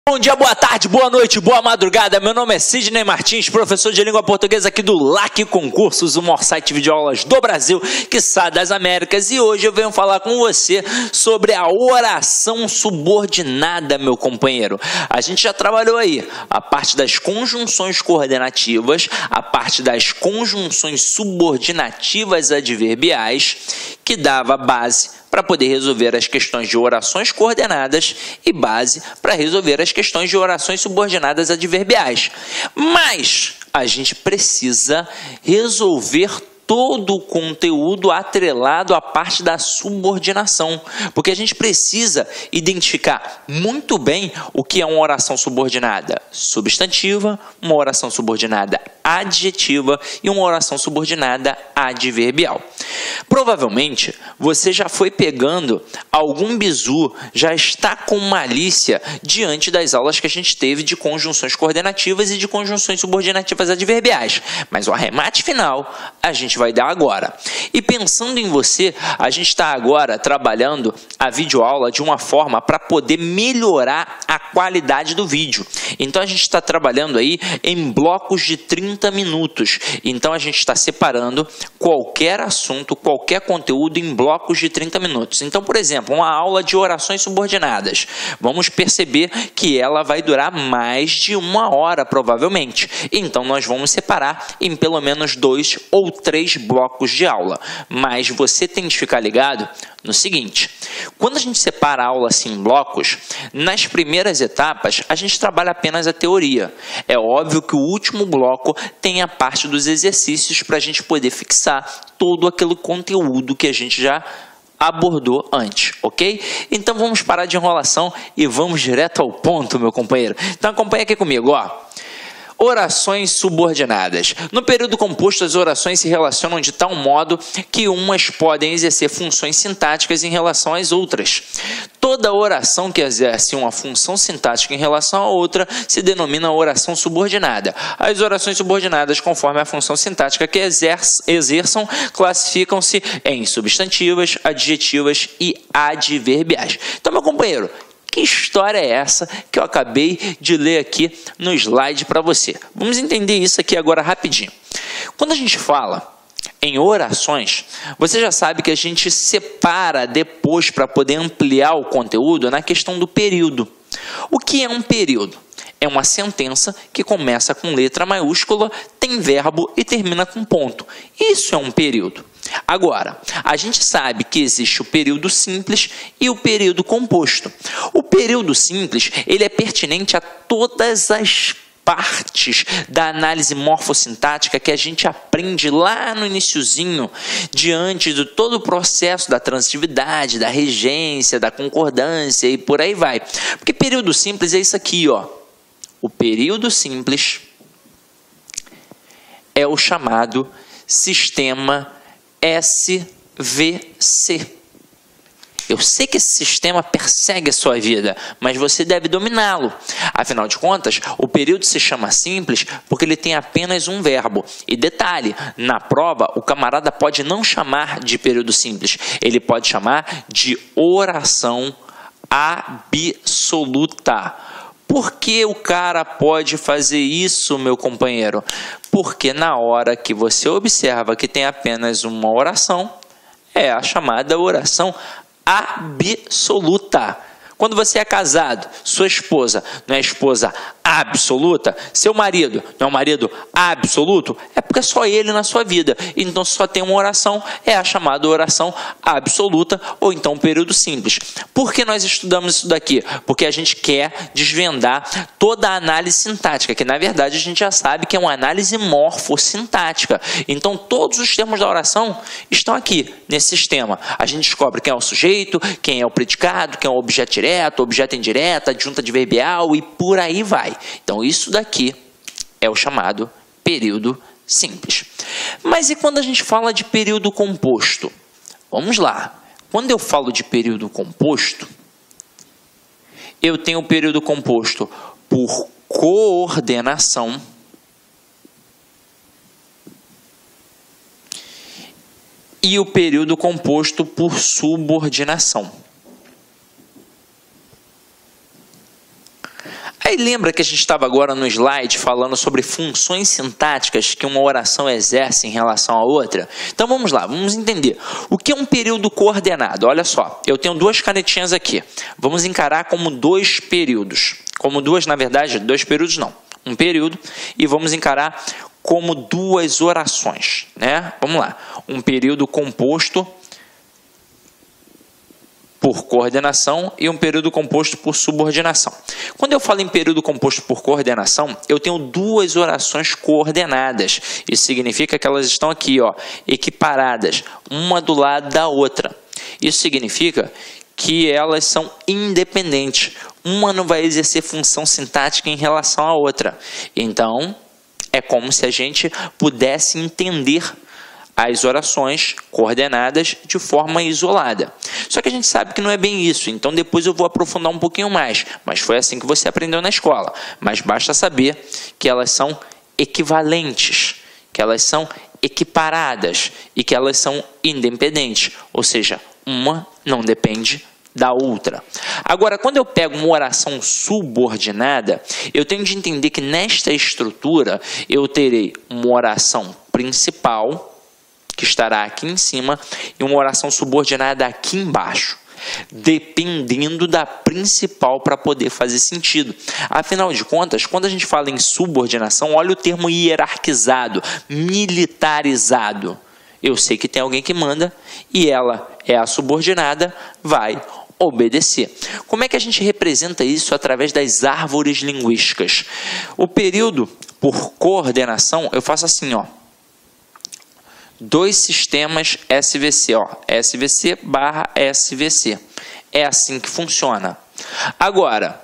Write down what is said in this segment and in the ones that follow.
Bom dia, boa tarde, boa noite, boa madrugada. Meu nome é Sidney Martins, professor de língua portuguesa aqui do LAC Concursos, o maior site de videoaulas do Brasil, quiçá das Américas. E hoje eu venho falar com você sobre a oração subordinada, meu companheiro. A gente já trabalhou aí a parte das conjunções coordenativas, a parte das conjunções subordinativas adverbiais, que dava base para poder resolver as questões de orações coordenadas e base para resolver as questões de orações subordinadas adverbiais. Mas a gente precisa resolver todo o conteúdo atrelado à parte da subordinação, porque a gente precisa identificar muito bem o que é uma oração subordinada substantiva, uma oração subordinada adjetiva e uma oração subordinada adverbial. Provavelmente você já foi pegando algum bizu, já está com malícia diante das aulas que a gente teve de conjunções coordenativas e de conjunções subordinativas adverbiais, mas o arremate final a gente vai dar agora. E pensando em você, a gente está agora trabalhando a videoaula de uma forma para poder melhorar a qualidade do vídeo. Então a gente está trabalhando aí em blocos de 30 minutos. Então a gente está separando qualquer assunto, qualquer conteúdo em blocos de 30 minutos. Então, por exemplo, uma aula de orações subordinadas. Vamos perceber que ela vai durar mais de 1 hora, provavelmente. Então nós vamos separar em pelo menos 2 ou 3 blocos de aula. Mas você tem que ficar ligado no seguinte: quando a gente separa a aula assim em blocos, nas primeiras etapas a gente trabalha apenas a teoria. É óbvio que o último bloco tem a parte dos exercícios para a gente poder fixar todo aquele conteúdo que a gente já abordou antes, ok? Então vamos parar de enrolação e vamos direto ao ponto, meu companheiro. Então acompanha aqui comigo, ó. Orações subordinadas. No período composto, as orações se relacionam de tal modo que umas podem exercer funções sintáticas em relação às outras. Toda oração que exerce uma função sintática em relação à outra se denomina oração subordinada. As orações subordinadas, conforme a função sintática que exerçam, classificam-se em substantivas, adjetivas e adverbiais. Então, meu companheiro, que história é essa que eu acabei de ler aqui no slide para você? Vamos entender isso aqui agora rapidinho. Quando a gente fala em orações, você já sabe que a gente separa depois para poder ampliar o conteúdo na questão do período. O que é um período? É uma sentença que começa com letra maiúscula, tem verbo e termina com ponto. Isso é um período. Agora, a gente sabe que existe o período simples e o período composto. O período simples, ele é pertinente a todas as partes da análise morfossintática que a gente aprende lá no iniciozinho, diante de todo o processo da transitividade, da regência, da concordância e por aí vai. Porque período simples é isso aqui, ó. O período simples é o chamado sistema SVC. Eu sei que esse sistema persegue a sua vida, mas você deve dominá-lo. Afinal de contas, o período se chama simples porque ele tem apenas um verbo. E detalhe, na prova, o camarada pode não chamar de período simples, ele pode chamar de oração absoluta. Por que o cara pode fazer isso, meu companheiro? Porque na hora que você observa que tem apenas uma oração, é a chamada oração absoluta. Quando você é casado, sua esposa não é esposa absoluta, seu marido não é um marido absoluto, é porque é só ele na sua vida. Então, se só tem uma oração, é a chamada oração absoluta ou então período simples. Por que nós estudamos isso daqui? Porque a gente quer desvendar toda a análise sintática, que na verdade a gente já sabe que é uma análise morfossintática. Então, todos os termos da oração estão aqui nesse sistema. A gente descobre quem é o sujeito, quem é o predicado, quem é o objeto direto, objeto indireto, adjunta adverbial e por aí vai. Então, isso daqui é o chamado período simples. Mas e quando a gente fala de período composto? Vamos lá. Quando eu falo de período composto, eu tenho o período composto por coordenação e o período composto por subordinação. Aí lembra que a gente estava agora no slide falando sobre funções sintáticas que uma oração exerce em relação à outra? Então vamos lá, vamos entender. O que é um período coordenado? Olha só, eu tenho duas canetinhas aqui. Vamos encarar como dois períodos. Como duas, na verdade, dois períodos não. Um período, e vamos encarar como duas orações, né? Vamos lá. Um período composto por coordenação e um período composto por subordinação. Quando eu falo em período composto por coordenação, eu tenho duas orações coordenadas. Isso significa que elas estão aqui, ó, equiparadas, uma do lado da outra. Isso significa que elas são independentes. Uma não vai exercer função sintática em relação à outra. Então, é como se a gente pudesse entender as orações coordenadas de forma isolada. Só que a gente sabe que não é bem isso, então depois eu vou aprofundar um pouquinho mais. Mas foi assim que você aprendeu na escola. Mas basta saber que elas são equivalentes, que elas são equiparadas e que elas são independentes. Ou seja, uma não depende da outra. Agora, quando eu pego uma oração subordinada, eu tenho de entender que nesta estrutura eu terei uma oração principal, que estará aqui em cima, e uma oração subordinada aqui embaixo, dependendo da principal para poder fazer sentido. Afinal de contas, quando a gente fala em subordinação, olha o termo hierarquizado, militarizado. Eu sei que tem alguém que manda e ela é a subordinada, vai obedecer. Como é que a gente representa isso através das árvores linguísticas? O período por coordenação, eu faço assim, ó. Dois sistemas SVC, ó, SVC barra SVC. É assim que funciona. Agora,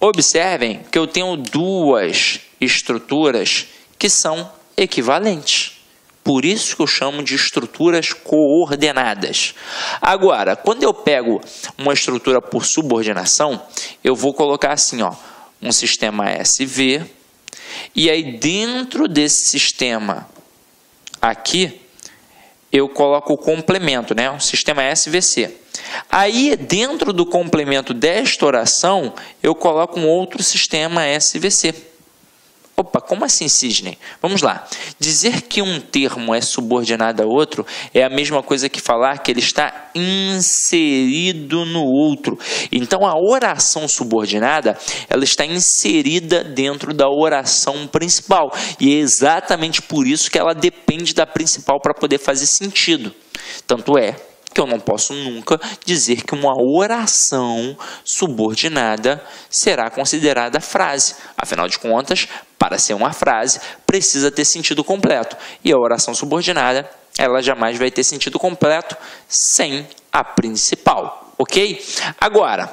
observem que eu tenho duas estruturas que são equivalentes. Por isso que eu chamo de estruturas coordenadas. Agora, quando eu pego uma estrutura por subordinação, eu vou colocar assim, ó, um sistema SV, e aí dentro desse sistema aqui, eu coloco o complemento, né? O sistema SVC. Aí, dentro do complemento desta oração, eu coloco um outro sistema SVC. Opa, como assim, Sidney? Vamos lá. Dizer que um termo é subordinado a outro é a mesma coisa que falar que ele está inserido no outro. Então, a oração subordinada, ela está inserida dentro da oração principal. E é exatamente por isso que ela depende da principal para poder fazer sentido. Tanto é que eu não posso nunca dizer que uma oração subordinada será considerada frase. Afinal de contas, para ser uma frase, precisa ter sentido completo. E a oração subordinada, ela jamais vai ter sentido completo sem a principal, ok? Agora,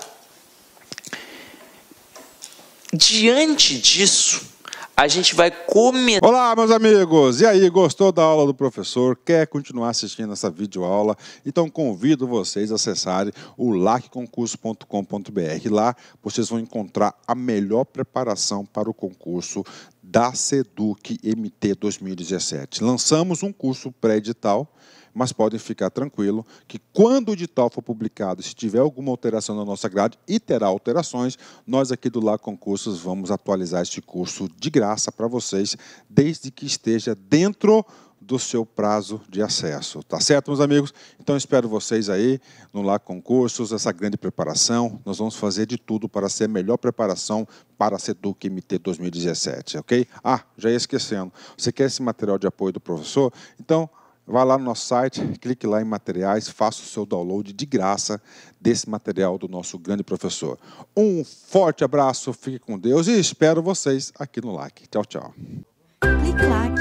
diante disso, a gente vai começar... Olá, meus amigos! E aí, gostou da aula do professor? Quer continuar assistindo essa videoaula? Então, convido vocês a acessarem o lacconcurso.com.br. Lá, vocês vão encontrar a melhor preparação para o concurso da SEDUC MT 2017. Lançamos um curso pré-edital, mas podem ficar tranquilo que quando o edital for publicado, se tiver alguma alteração na nossa grade, e terá alterações, nós aqui do LAC Concursos vamos atualizar este curso de graça para vocês, desde que esteja dentro do seu prazo de acesso. Tá certo, meus amigos? Então, espero vocês aí no LAC Concursos, essa grande preparação. Nós vamos fazer de tudo para ser a melhor preparação para a SEDUC MT 2017, ok? Ah, já ia esquecendo. Você quer esse material de apoio do professor? Então, vá lá no nosso site, clique lá em materiais, faça o seu download de graça desse material do nosso grande professor. Um forte abraço, fique com Deus e espero vocês aqui no LAC. Tchau, tchau. Clique LAC.